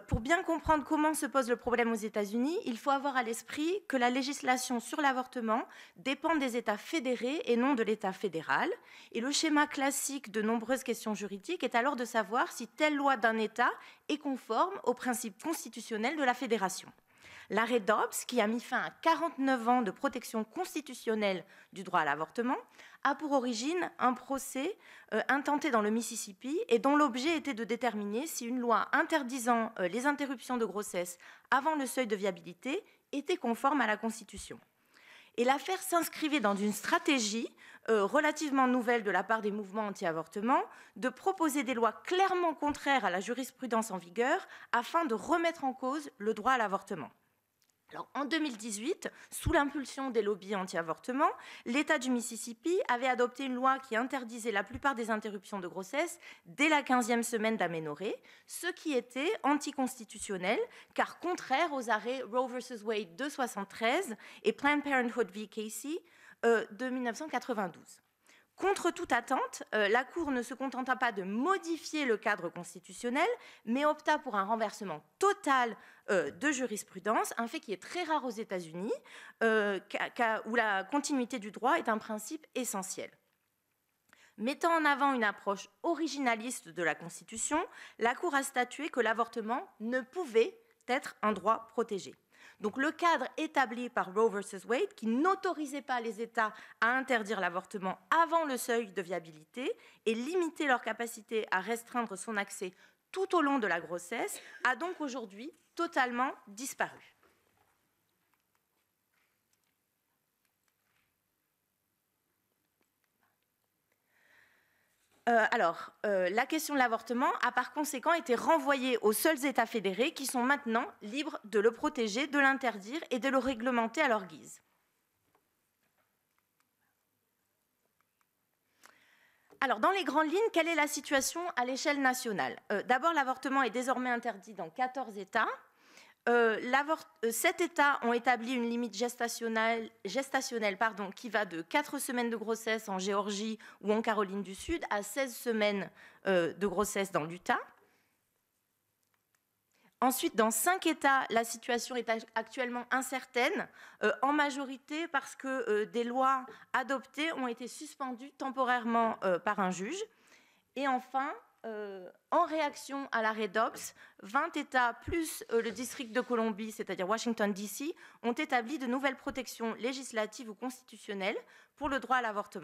Pour bien comprendre comment se pose le problème aux États-Unis, il faut avoir à l'esprit que la législation sur l'avortement dépend des États fédérés et non de l'État fédéral. Et le schéma classique de nombreuses questions juridiques est alors de savoir si telle loi d'un État est conforme aux principes constitutionnels de la fédération. L'arrêt Dobbs, qui a mis fin à 49 ans de protection constitutionnelle du droit à l'avortement, a pour origine un procès intenté dans le Mississippi et dont l'objet était de déterminer si une loi interdisant les interruptions de grossesse avant le seuil de viabilité était conforme à la Constitution. Et l'affaire s'inscrivait dans une stratégie relativement nouvelle de la part des mouvements anti-avortement de proposer des lois clairement contraires à la jurisprudence en vigueur afin de remettre en cause le droit à l'avortement. Alors, en 2018, sous l'impulsion des lobbies anti-avortement, l'État du Mississippi avait adopté une loi qui interdisait la plupart des interruptions de grossesse dès la 15e semaine d'aménorrhée, ce qui était anticonstitutionnel, car contraire aux arrêts Roe vs. Wade de 1973 et Planned Parenthood v. Casey de 1992. Contre toute attente, la Cour ne se contenta pas de modifier le cadre constitutionnel, mais opta pour un renversement total de jurisprudence, un fait qui est très rare aux États-Unis, où la continuité du droit est un principe essentiel. Mettant en avant une approche originaliste de la Constitution, la Cour a statué que l'avortement ne pouvait être un droit protégé. Donc le cadre établi par Roe vs. Wade, qui n'autorisait pas les États à interdire l'avortement avant le seuil de viabilité et limiter leur capacité à restreindre son accès tout au long de la grossesse, a donc aujourd'hui totalement disparu. La question de l'avortement a par conséquent été renvoyée aux seuls États fédérés qui sont maintenant libres de le protéger, de l'interdire et de le réglementer à leur guise. Alors, dans les grandes lignes, quelle est la situation à l'échelle nationale ? D'abord, l'avortement est désormais interdit dans 14 États. 7 États ont établi une limite gestationnelle qui va de 4 semaines de grossesse en Géorgie ou en Caroline du Sud à 16 semaines de grossesse dans l'Utah. Ensuite, dans 5 États, la situation est actuellement incertaine, en majorité parce que des lois adoptées ont été suspendues temporairement par un juge. Et enfin, en réaction à l'arrêt Dobbs, 20 États plus le district de Columbie, c'est-à-dire Washington, D.C., ont établi de nouvelles protections législatives ou constitutionnelles pour le droit à l'avortement.